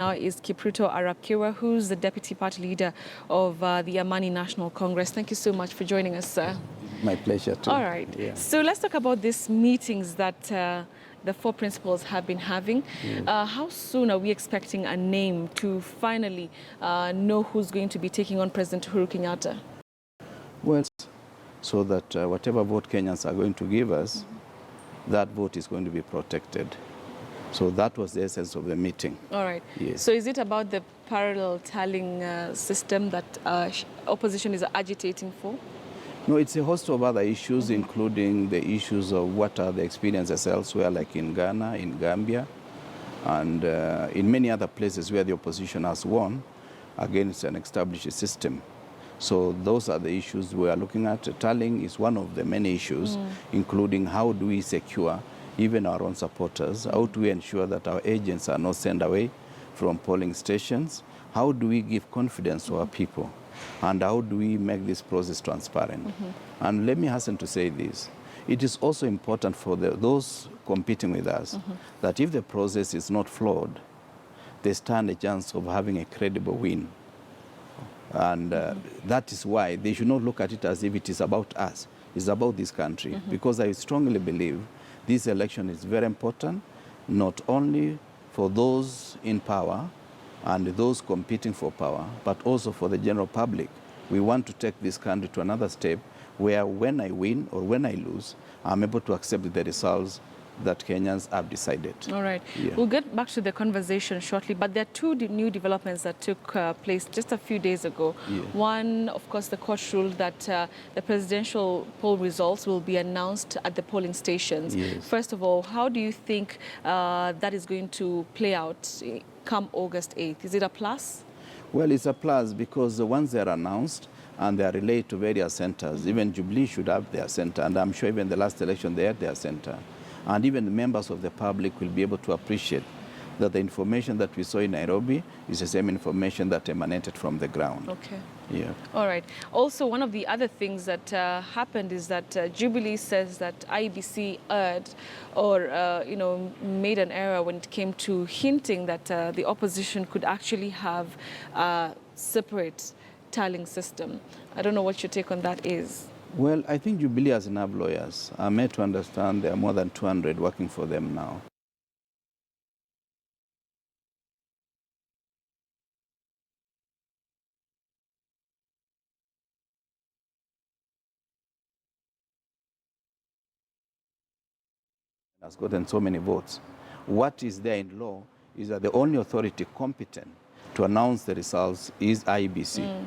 Now is Kipruto Arap, who's the deputy party leader of the Amani National Congress. Thank you so much for joining us, sir. My pleasure too. All right. Yeah. So let's talk about these meetings that the four principals have been having. Yes. How soon are we expecting a name to finally know who's going to be taking on President Uhuru Kenyatta? Well, so that whatever vote Kenyans are going to give us, that vote is going to be protected. So that was the essence of the meeting. All right. Yes. So is it about the parallel tallying system that opposition is agitating for? No, it's a host of other issues, including the issues of what are the experiences elsewhere, like in Ghana, in Gambia, and in many other places where the opposition has won against an established system. So those are the issues we are looking at. Tallying is one of the many issues, including how do we secure even our own supporters, how do we ensure that our agents are not sent away from polling stations, how do we give confidence to our people, and how do we make this process transparent. And let me hasten to say this, it is also important for those competing with us that if the process is not flawed, they stand a chance of having a credible win. And that is why they should not look at it as if it is about us, it's about this country, because I strongly believe this election is very important, not only for those in power and those competing for power, but also for the general public. We want to take this country to another step where when I win or when I lose, I'm able to accept the results that Kenyans have decided. All right. Yeah. We'll get back to the conversation shortly, but there are two new developments that took place just a few days ago. Yeah. One, of course, the court ruled that the presidential poll results will be announced at the polling stations. Yes. First of all, how do you think that is going to play out come August 8th? Is it a plus? Well, it's a plus because once they're announced and they are relayed to various centers, even Jubilee should have their center, and I'm sure even the last election they had their center. And even the members of the public will be able to appreciate that the information that we saw in Nairobi is the same information that emanated from the ground. Okay. Yeah. All right. Also, one of the other things that happened is that Jubilee says that IEBC erred or, made an error when it came to hinting that the opposition could actually have a separate tallying system. I don't know what your take on that is. Well, I think Jubilee has enough lawyers. I'm made to understand there are more than 200 working for them now. Has gotten so many votes. What is there in law is that the only authority competent to announce the results is IEBC.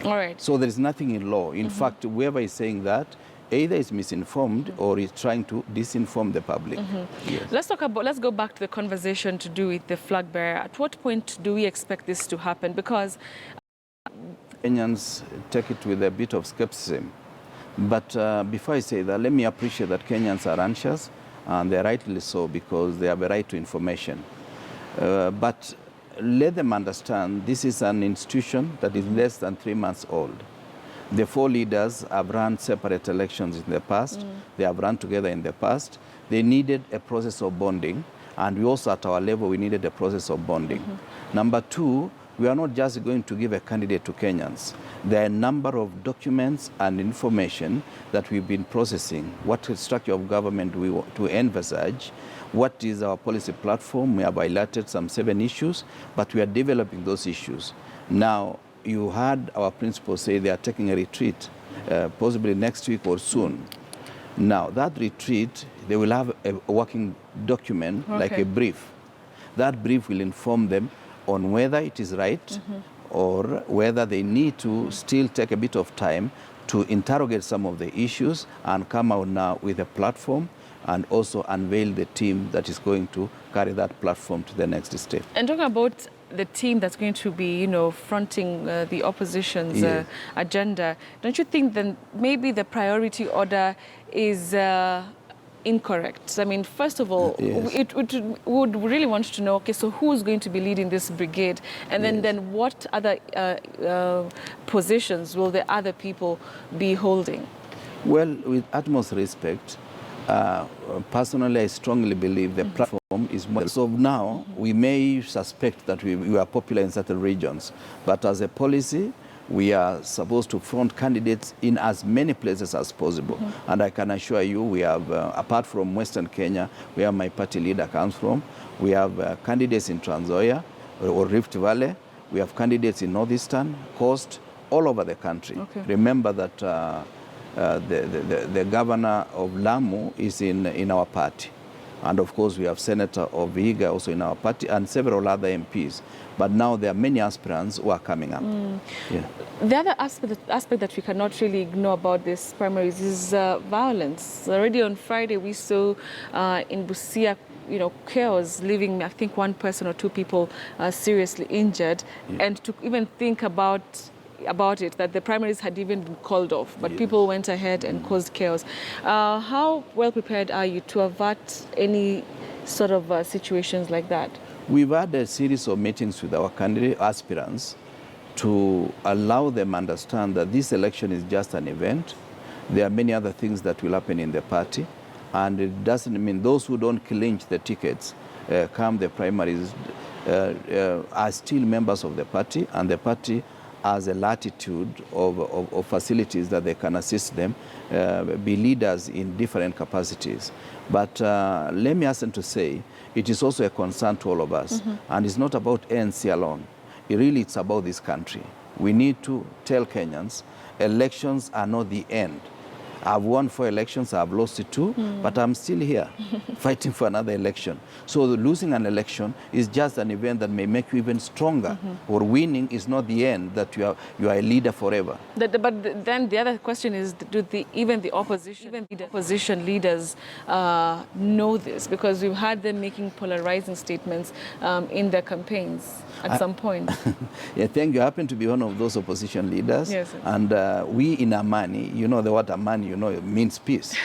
All right. So there is nothing in law. In fact, whoever is saying that either is misinformed or is trying to disinform the public. Yes. Let's go back to the conversation to do with the flag bearer. At what point do we expect this to happen? Because Kenyans take it with a bit of skepticism. But before I say that, let me appreciate that Kenyans are anxious, and they're rightly so because they have a right to information. But let them understand this is an institution that is less than 3 months old. The four leaders have run separate elections in the past. They have run together in the past. They needed a process of bonding, and we also at our level, we needed a process of bonding. Number two, we are not just going to give a candidate to Kenyans. There are a number of documents and information that we've been processing. What structure of government we want to envisage? What is our policy platform? We have highlighted some 7 issues, but we are developing those issues. Now, you heard our principals say they are taking a retreat, possibly next week or soon. Now, that retreat, they will have a working document, like a brief. That brief will inform them on whether it is right or whether they need to still take a bit of time to interrogate some of the issues and come out now with a platform and also unveil the team that is going to carry that platform to the next step. And talking about the team that's going to be, fronting the opposition's agenda, don't you think then maybe the priority order is incorrect? I mean, first of all, it would really want to know, okay, so who's going to be leading this brigade? And then what other positions will the other people be holding? Well, with utmost respect, personally, I strongly believe the platform is more. So now we may suspect that we are popular in certain regions, but as a policy, we are supposed to front candidates in as many places as possible. And I can assure you, we have, apart from Western Kenya, where my party leader comes from, we have candidates in Trans Nzoia or Rift Valley. We have candidates in Northeastern, Coast, all over the country. Remember that the governor of Lamu is in our party. And of course, we have Senator of Vihiga also in our party and several other MPs. But now there are many aspirants who are coming up. Yeah. The other aspect that we cannot really ignore about this primaries is violence. Already on Friday, we saw in Busia, chaos, leaving, I think, one person or two people seriously injured. And to even think about it, that the primaries had even been called off, but people went ahead and caused chaos. How well prepared are you to avert any sort of situations like that? We've had a series of meetings with our candidate aspirants to allow them understand that this election is just an event. There are many other things that will happen in the party, and it doesn't mean those who don't clinch the tickets come the primaries are still members of the party, and the party has a latitude of facilities that they can assist them, be leaders in different capacities. But let me hasten to say, it is also a concern to all of us. And it's not about ANC alone. It's about this country. We need to tell Kenyans, elections are not the end. I've won 4 elections, I've lost 2, but I'm still here fighting for another election. So losing an election is just an event that may make you even stronger. Or winning is not the end, that you are a leader forever. But then the other question is, do even the opposition leaders know this? Because we've had them making polarizing statements in their campaigns at some point. Yeah, thank you. I happen to be one of those opposition leaders. Yes. And we in Amani, the word Amani, it means peace.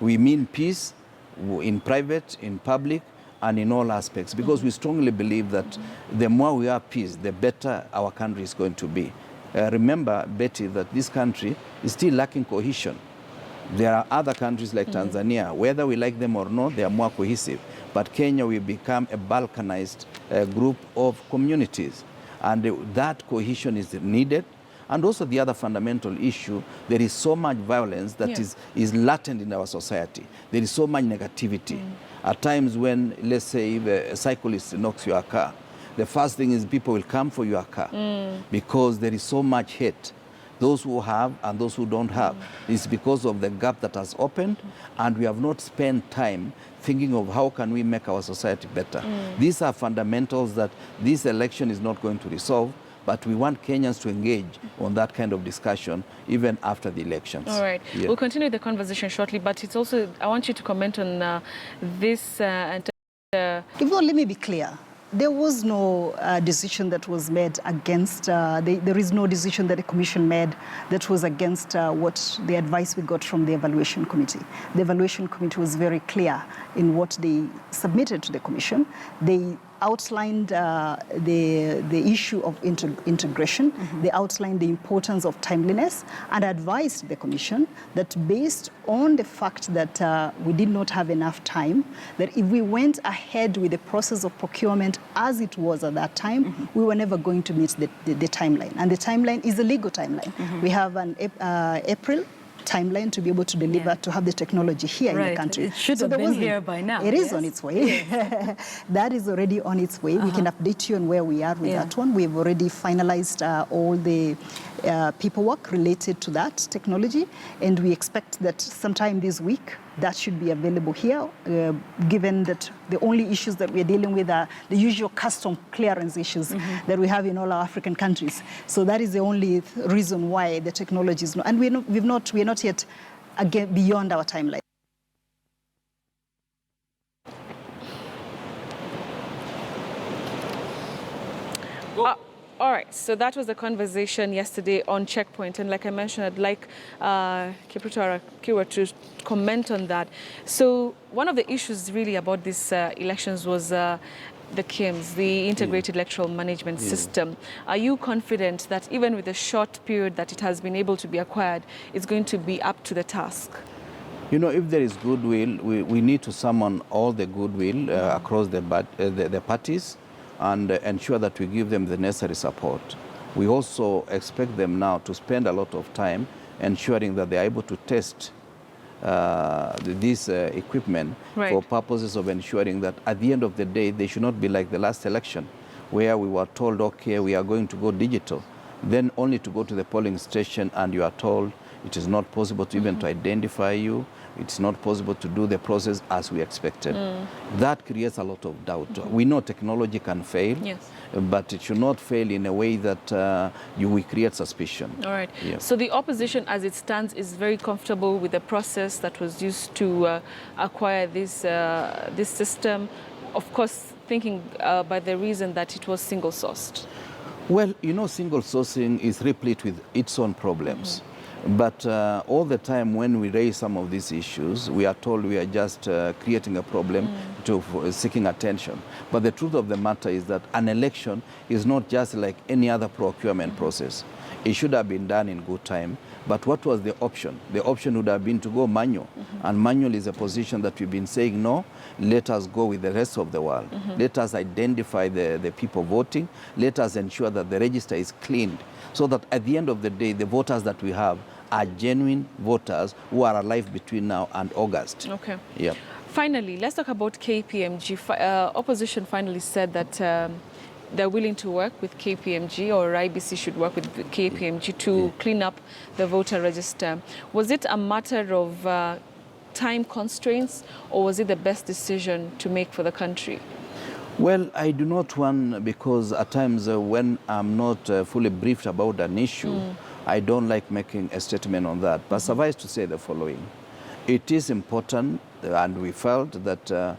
We mean peace in private, in public, and in all aspects, because we strongly believe that the more we are peace, the better our country is going to be. Remember, Betty, that this country is still lacking cohesion. There are other countries like Tanzania, whether we like them or not, they are more cohesive. But Kenya will become a balkanized group of communities, and that cohesion is needed. And also the other fundamental issue, there is so much violence that is latent in our society. There is so much negativity. At times when, let's say, if a cyclist knocks your car, the first thing is people will come for your car because there is so much hate. Those who have and those who don't have. It's because of the gap that has opened, and we have not spent time thinking of how can we make our society better. These are fundamentals that this election is not going to resolve, but we want Kenyans to engage on that kind of discussion even after the elections. All right. We'll continue the conversation shortly, but it's also, I want you to comment on this. Let me be clear. There was no decision that was made against, there is no decision that the Commission made that was against what the advice we got from the Evaluation Committee. The Evaluation Committee was very clear in what they submitted to the Commission. They outlined the issue of integration. They outlined the importance of timeliness and advised the Commission that based on the fact that we did not have enough time, that if we went ahead with the process of procurement as it was at that time, we were never going to meet the timeline. And the timeline is a legal timeline. We have an April timeline to be able to deliver, to have the technology here in the country. It should have been here by now. It is on its way. That is already on its way. We can update you on where we are with that one. We've already finalized all the paperwork related to that technology, and we expect that sometime this week that should be available here, given that the only issues that we're dealing with are the usual custom clearance issues that we have in all our African countries. So that is the only reason why the technology is not, and we're not yet beyond our timeline. All right, so that was the conversation yesterday on Checkpoint, and like I mentioned, I'd like Kipruto or Kirwa to comment on that. So one of the issues really about these elections was the KIMS, the Integrated Electoral Management System. Are you confident that even with the short period that it has been able to be acquired, it's going to be up to the task? You know, if there is goodwill, we need to summon all the goodwill across the parties and ensure that we give them the necessary support. We also expect them now to spend a lot of time ensuring that they are able to test this equipment for purposes of ensuring that at the end of the day, they should not be like the last election, where we were told, okay, we are going to go digital, then only to go to the polling station and you are told it is not possible to even to identify you. It's not possible to do the process as we expected. That creates a lot of doubt. We know technology can fail, but it should not fail in a way that we create suspicion. All right. Yeah. So the opposition, as it stands, is very comfortable with the process that was used to acquire this system. Of course, thinking by the reason that it was single-sourced. Well, you know, single sourcing is replete with its own problems. But all the time when we raise some of these issues, we are told we are just creating a problem to seeking attention. But the truth of the matter is that an election is not just like any other procurement process. It should have been done in good time. But what was the option? The option would have been to go manual. And manual is a position that we've been saying, no, let us go with the rest of the world. Let us identify the people voting. Let us ensure that the register is cleaned, so that at the end of the day, the voters that we have are genuine voters who are alive between now and August. Okay. Yeah. Finally, let's talk about KPMG. Opposition finally said that they're willing to work with KPMG, or IBC should work with KPMG to clean up the voter register. Was it a matter of time constraints, or was it the best decision to make for the country? Well, I do not want, because at times when I'm not fully briefed about an issue, I don't like making a statement on that. But suffice to say the following. It is important, and we felt that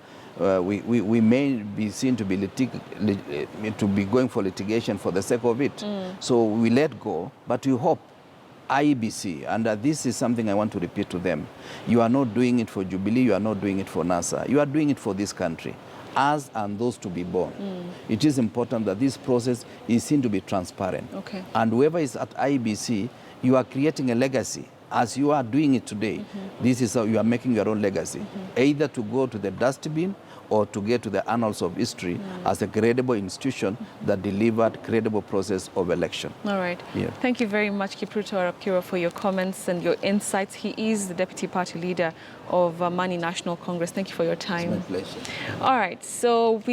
we may be seen to be going for litigation for the sake of it. So we let go, but we hope IEBC, and this is something I want to repeat to them, you are not doing it for Jubilee, you are not doing it for NASA, you are doing it for this country, us and those to be born. It is important that this process is seen to be transparent. Okay. And whoever is at IEBC, you are creating a legacy. As you are doing it today, this is how you are making your own legacy, either to go to the dustbin or to get to the annals of history as a credible institution that delivered credible process of election. All right. Yeah. Thank you very much, Kipruto Arap, for your comments and your insights. He is the Deputy Party Leader of Mani National Congress. Thank you for your time. It's my pleasure. All right. So we